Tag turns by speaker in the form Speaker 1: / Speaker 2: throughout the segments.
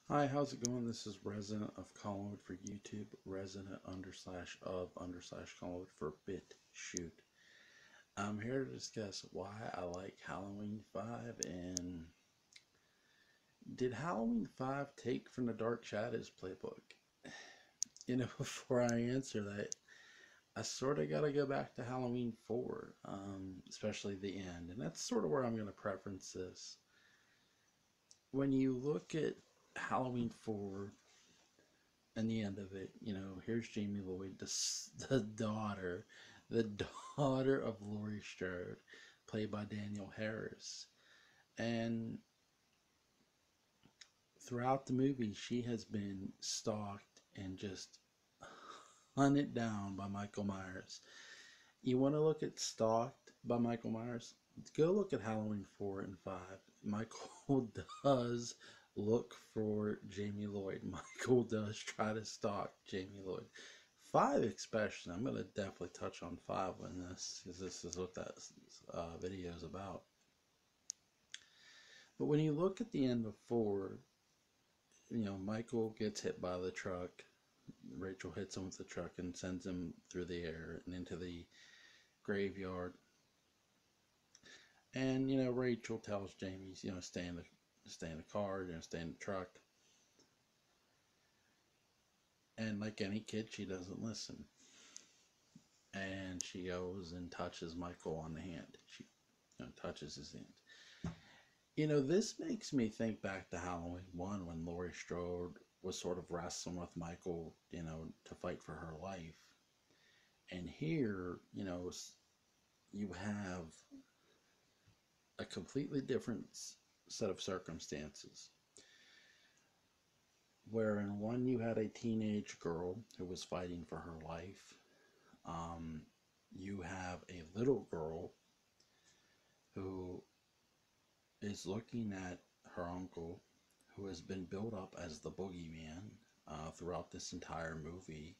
Speaker 1: Hi, how's it going? This is Resident of Collinwood for YouTube, Resident underslash of underslash Collinwood for BitChute. I'm here to discuss why I like Halloween 5 and did Halloween 5 take from the Dark Shadows playbook? Before I answer that, I sort of got to go back to Halloween 4, especially the end, and that's sort of where I'm going to preference this. When you look at Halloween 4, and the end of it, here's Jamie Lloyd, the daughter of Laurie Strode, played by Danielle Harris. And throughout the movie, she has been stalked and just hunted down by Michael Myers. You want to look at Stalked by Michael Myers? Go look at Halloween 4 and 5. Michael does look for Jamie Lloyd. Michael does try to stalk Jamie Lloyd. 5 especially. I'm going to definitely touch on 5 in this because this is what that video is about. But when you look at the end of 4, Michael gets hit by the truck. Rachel hits him with the truck and sends him through the air and into the graveyard. And Rachel tells Jamie, stay in the car, stay in the truck. And like any kid, she doesn't listen. And she goes and touches Michael on the hand. She touches his hand. This makes me think back to Halloween 1 when Laurie Strode was sort of wrestling with Michael, to fight for her life. And here, you have a completely different set of circumstances. Where in one you had a teenage girl who was fighting for her life. You have a little girl who is looking at her uncle, who has been built up as the boogeyman throughout this entire movie,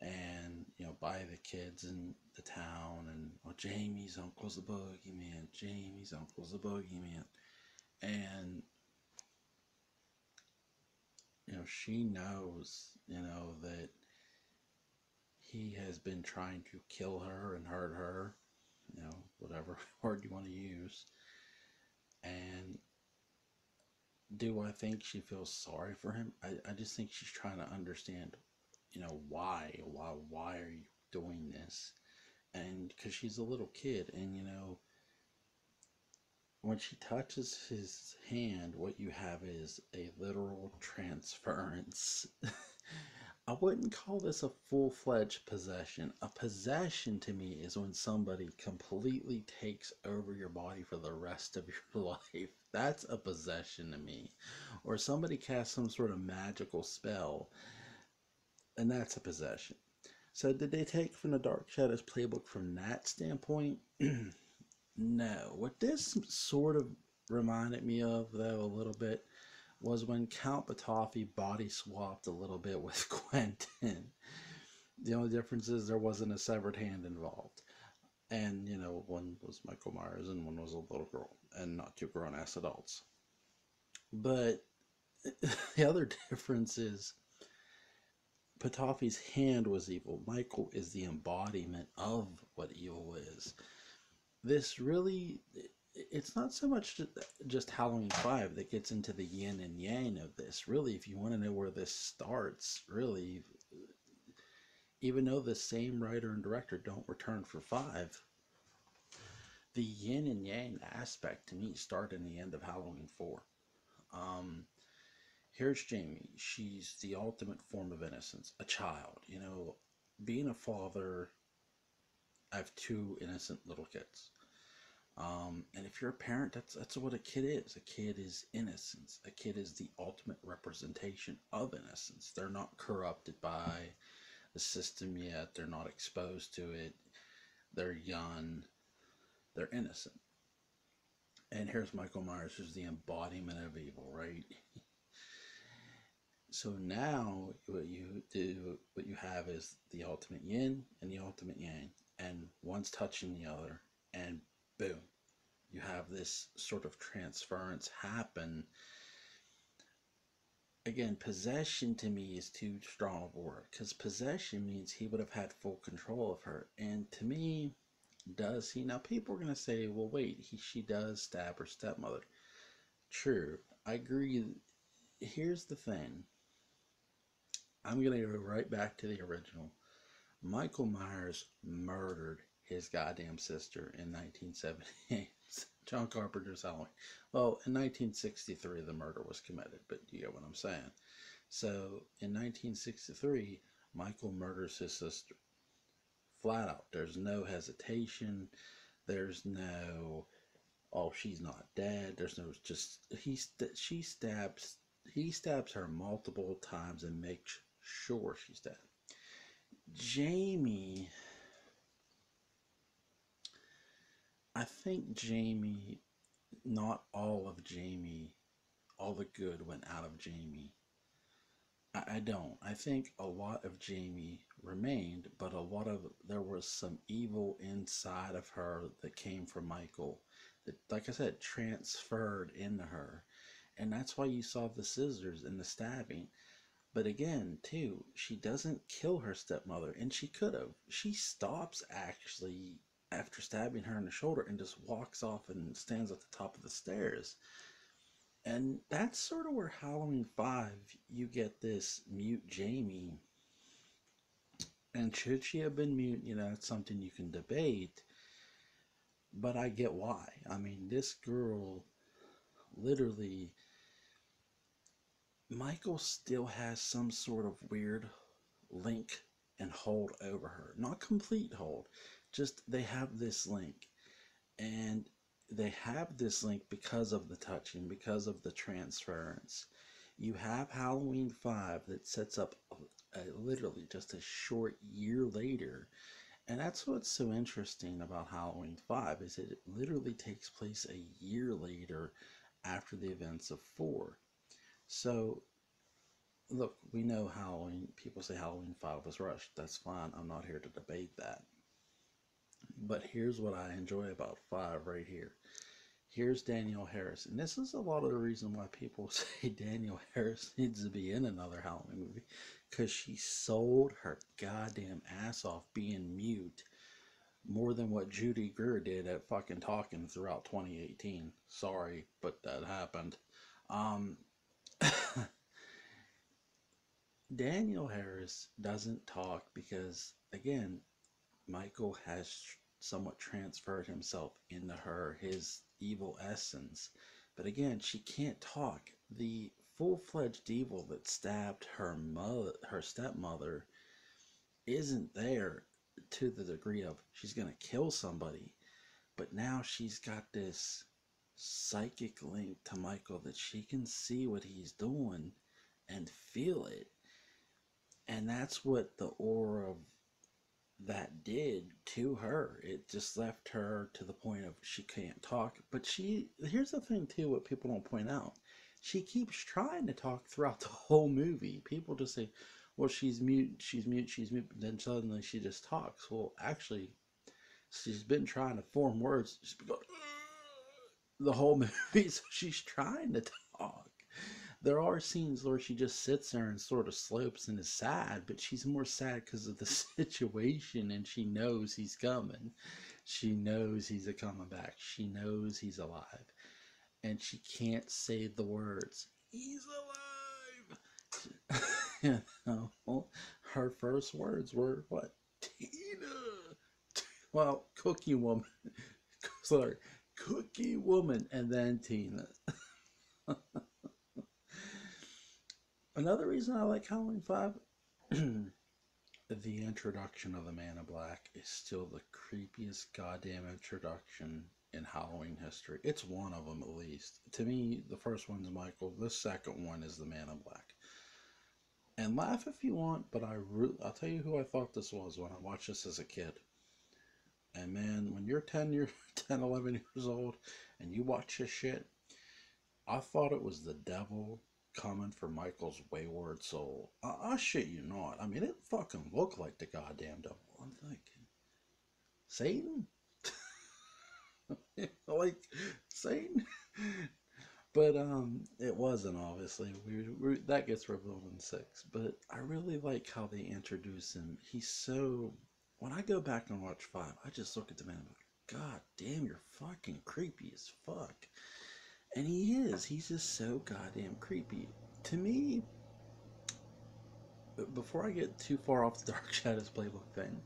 Speaker 1: and by the kids in the town, and Jamie's uncle's the boogeyman, Jamie's uncle's the boogeyman, and she knows that he has been trying to kill her and hurt her, whatever word you want to use. And do I think she feels sorry for him? I just think she's trying to understand, why are you doing this? And because she's a little kid, and when she touches his hand, what you have is a literal transference. I wouldn't call this a full-fledged possession. A possession to me is when somebody completely takes over your body for the rest of your life. That's a possession to me. Or somebody casts some sort of magical spell, and that's a possession. So did they take from the Dark Shadows playbook from that standpoint? No. What this sort of reminded me of, though, a little bit, was when Count Batoffi body swapped a little bit with Quentin. The only difference is there wasn't a severed hand involved. And, one was Michael Myers and one was a little girl, and not two grown ass adults. But the other difference is Batoffi's hand was evil. Michael is the embodiment of what evil is. This really, it's not so much just Halloween 5 that gets into the yin and yang of this. Really, if you want to know where this starts, really, even though the same writer and director don't return for 5, the yin and yang aspect to me start in the end of Halloween 4. Here's Jamie. She's the ultimate form of innocence, a child. Being a father, I have 2 innocent little kids. And if you're a parent, that's what a kid is. A kid is innocence. A kid is the ultimate representation of innocence. They're not corrupted by the system yet. They're not exposed to it. They're young. They're innocent. And here's Michael Myers, who's the embodiment of evil, right? So now what you have is the ultimate yin and the ultimate yang, and one's touching the other, and boom, you have this sort of transference happen. again, possession to me is too strong of a word because possession means he would have had full control of her. And to me, does he? Now, people are going to say, well, wait, she does stab her stepmother. True, I agree. Here's the thing, I'm going to go right back to the original. Michael Myers murdered his goddamn sister in 1978. John Carpenter's Halloween. Well, in 1963, the murder was committed, but you get what I'm saying. So in 1963, Michael murders his sister. Flat out. There's no hesitation. There's no, oh, she's not dead. There's no, just, he stabs her multiple times and makes sure she's dead. Jamie, I think Jamie, not all of Jamie, all the good went out of Jamie. I don't. I think a lot of Jamie remained, but a lot of there was some evil inside of her that came from Michael that, like I said, transferred into her. And that's why you saw the scissors and the stabbing. But again, too, she doesn't kill her stepmother, and she could have. She stops actually after stabbing her in the shoulder and just walks off and stands at the top of the stairs. And that's sort of where Halloween 5 you get this mute Jamie. And should she have been mute, it's something you can debate, but I get why. I mean, this girl literally, Michael still has some sort of weird link and hold over her. Not complete hold, just they have this link. And they have this link because of the touching, because of the transference. You have Halloween 5 that sets up literally just a short year later. And that's what's so interesting about Halloween 5 is it literally takes place a year later after the events of 4. So look, we know Halloween, people say Halloween 5 was rushed. That's fine. I'm not here to debate that. But here's what I enjoy about 5 right here. Here's Danielle Harris. And this is a lot of the reason why people say Danielle Harris needs to be in another Halloween movie. Because she sold her goddamn ass off being mute more than what Judy Greer did at fucking talking throughout 2018. Sorry, but that happened. Um, Danielle Harris doesn't talk because, again, Michael has somewhat transferred himself into her, his evil essence. But again, she can't talk. The full-fledged evil that stabbed her stepmother, isn't there to the degree of she's gonna kill somebody. But now she's got this psychic link to Michael that she can see what he's doing and feel it. And that's what the aura of that did to her. It just left her to the point of she can't talk. But here's the thing too, what people don't point out. She keeps trying to talk throughout the whole movie. People just say, well, she's mute, she's mute, she's mute. Then suddenly she just talks. Well, actually, she's been trying to form words. She's been going, the whole movie, so she's trying to talk. There are scenes where she just sits there and sort of slopes and is sad, but she's more sad because of the situation and she knows he's coming. She knows he's a coming back. She knows he's alive. And she can't say the words, he's alive! Her first words were, what? Tina! Well, Cookie Woman. Sorry, Cookie Woman, and then Tina. Another reason I like Halloween 5, the introduction of the Man in Black is still the creepiest goddamn introduction in Halloween history. It's one of them at least. To me, the first one's Michael. The second one is the Man in Black. And laugh if you want, but I'll tell you who I thought this was when I watched this as a kid. And man, when you're 10, 11 years old and you watch this shit, I thought it was the devil coming for Michael's wayward soul. I shit you not. I mean, it fucking looked like the goddamn devil. I'm thinking, Satan? Like, Satan? But it wasn't obviously. That gets revealed in 6. But I really like how they introduce him. He's so. When I go back and watch 5, I just look at the man and I'm like, God damn, you're fucking creepy as fuck. And he is. He's just so goddamn creepy. To me, before I get too far off the Dark Shadows playbook thing,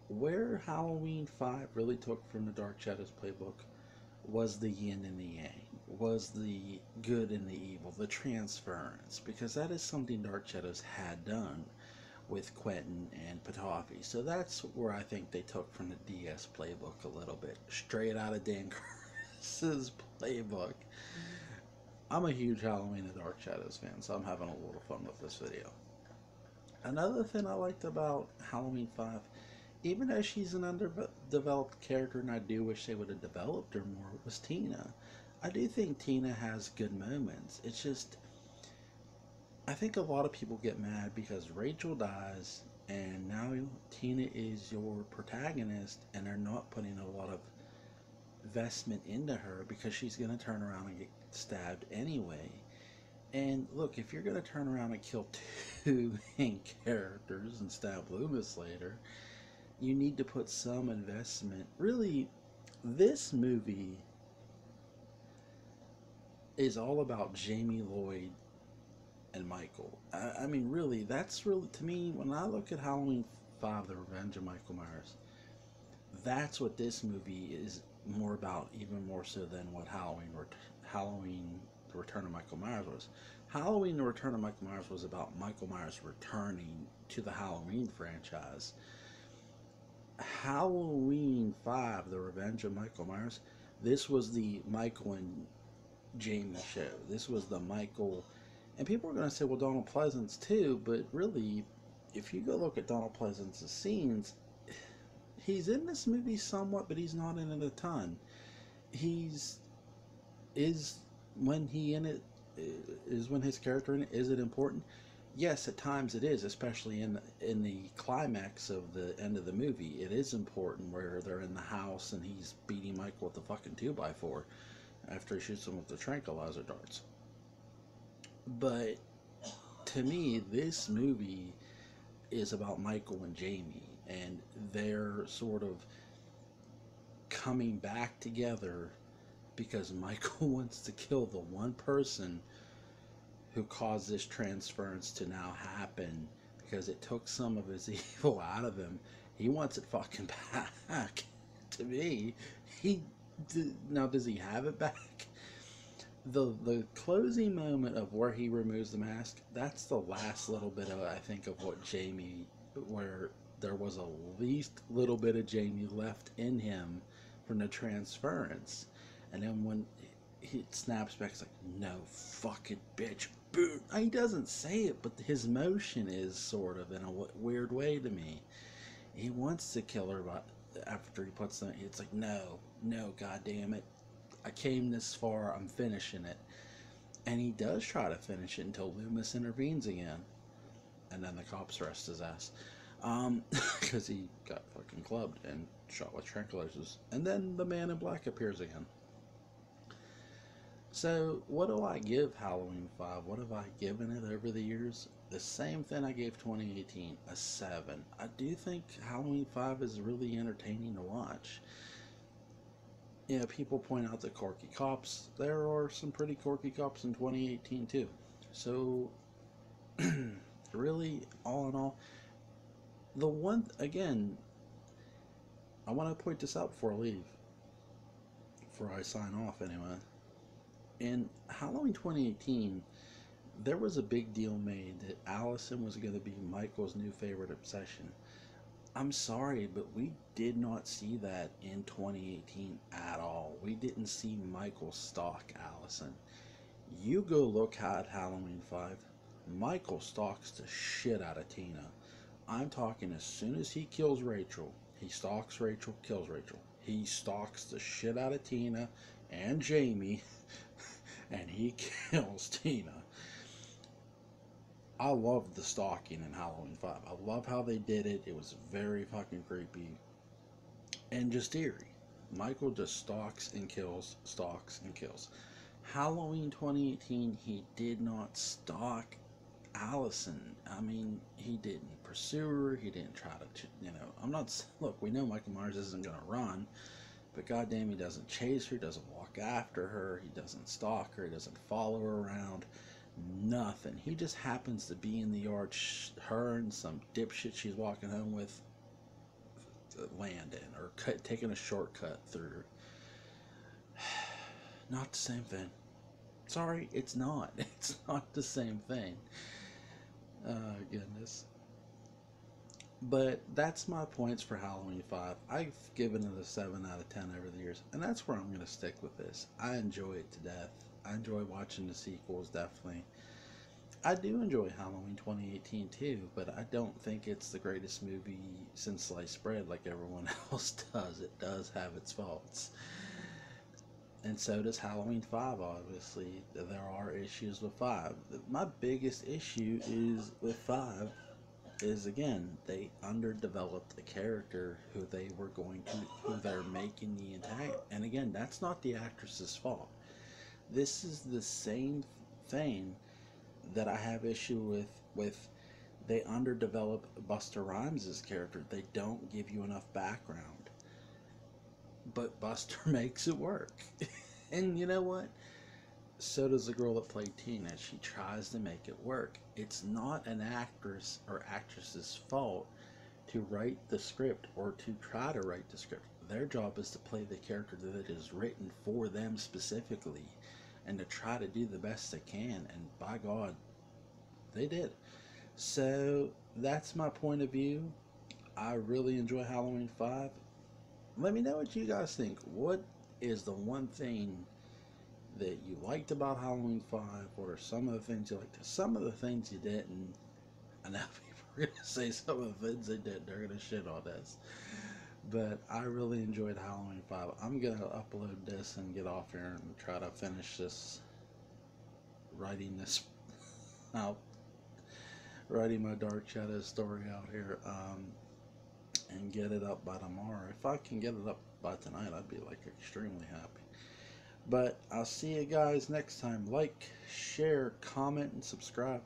Speaker 1: where Halloween 5 really took from the Dark Shadows playbook was the yin and the yang, was the good and the evil, the transference, because that is something Dark Shadows had done with Quentin and Patafi. So that's where I think they took from the DS playbook a little bit, straight out of Dan Curtis's playbook. I'm a huge Halloween and Dark Shadows fan, so I'm having a little fun with this video. Another thing I liked about Halloween 5, even though she's an underdeveloped character and I do wish they would have developed her more, was Tina. I do think Tina has good moments. It's just, I think a lot of people get mad because Rachel dies and now Tina is your protagonist and they're not putting a lot of investment into her because she's going to turn around and get stabbed anyway. And look, if you're going to turn around and kill two main characters and stab Loomis later, you need to put some investment. Really, this movie is all about Jamie Lloyd and Michael. I mean, really, that's really, to me, when I look at Halloween 5, The Revenge of Michael Myers, that's what this movie is more about, even more so than what Halloween The Return of Michael Myers was. Halloween The Return of Michael Myers was about Michael Myers returning to the Halloween franchise. Halloween 5, The Revenge of Michael Myers, this was the Michael and Jamie show. This was the Michael, and people are going to say, well, Donald Pleasance too, but really, if you go look at Donald Pleasance's scenes, he's in this movie somewhat, but he's not in it a ton. He's is when he in it is when his character in it, is it important? Yes, at times it is, especially in the climax of the end of the movie. It is important where they're in the house and he's beating Michael with the fucking 2x4 after he shoots him with the tranquilizer darts. But to me, this movie is about Michael and Jamie and their sort of coming back together because Michael wants to kill the one person who caused this transference to now happen because it took some of his evil out of him. He wants it fucking back. To me, he now does he have it back? The closing moment of where he removes the mask, that's the last little bit of, I think, of what Jamie, where there was a least little bit of Jamie left in him from the transference. And then when he snaps back, it's like, no fucking bitch, boom. He doesn't say it, but his motion is sort of in a weird way to me. He wants to kill her, but after he puts them, it's like, no, no, god damn it. I came this far, I'm finishing it. And he does try to finish it until Loomis intervenes again. And then the cops arrest his ass. Because he got fucking clubbed and shot with tranquilizers. And then the man in black appears again. So, what do I give Halloween 5? What have I given it over the years? The same thing I gave 2018, a 7. I do think Halloween 5 is really entertaining to watch. You know, people point out the quirky cops. There are some pretty quirky cops in 2018 too. So, really, all in all, the one, again, I want to point this out before I leave, before I sign off anyway. In Halloween 2018, there was a big deal made that Allison was going to be Michael's new favorite obsession. I'm sorry, but we did not see that in 2018 at all. We didn't see Michael stalk Allison. You go look at Halloween 5. Michael stalks the shit out of Tina. I'm talking as soon as he kills Rachel, he stalks Rachel, kills Rachel. He stalks the shit out of Tina and Jamie, and he kills Tina. I loved the stalking in Halloween 5. I love how they did it. It was very fucking creepy and just eerie. Michael just stalks and kills, stalks and kills. Halloween 2018, he did not stalk Allison. I mean, he didn't pursue her. He didn't try to, I'm not, look, we know Michael Myers isn't going to run, but goddamn, he doesn't chase her, doesn't walk after her, he doesn't stalk her, he doesn't follow her around. Nothing. He just happens to be in the yard, her and some dipshit she's walking home with land in, or taking a shortcut through. Not the same thing. Sorry, it's not. It's not the same thing. Oh, goodness. But that's my points for Halloween 5. I've given it a 7 out of 10 over the years, and that's where I'm going to stick with this. I enjoy it to death. I enjoy watching the sequels, definitely. I do enjoy Halloween 2018 too, but I don't think it's the greatest movie since sliced bread like everyone else does. It does have its faults. And so does Halloween 5, obviously. There are issues with 5. My biggest issue is with 5 is, again, they underdeveloped the character who they're making the antagonist. And again, that's not the actress's fault. This is the same thing that I have issue with they underdevelop Buster Rhymes' character. They don't give you enough background. But Buster makes it work. And you know what? So does the girl that played Tina. She tries to make it work. It's not an actress or actress's fault to write the script or to try to write the script. Their job is to play the character that is written for them specifically and to try to do the best they can. And by God, they did. So that's my point of view. I really enjoy Halloween 5. Let me know what you guys think. What is the one thing that you liked about Halloween 5? What are some of the things you liked? Some of the things you didn't. I know people are going to say some of the things they did. They're going to shit on this. But I really enjoyed Halloween 5. I'm going to upload this and get off here and try to finish writing this out. Writing my Dark Shadows story out here. And get it up by tomorrow. If I can get it up by tonight, I'd be like extremely happy. But I'll see you guys next time. Like, share, comment, and subscribe.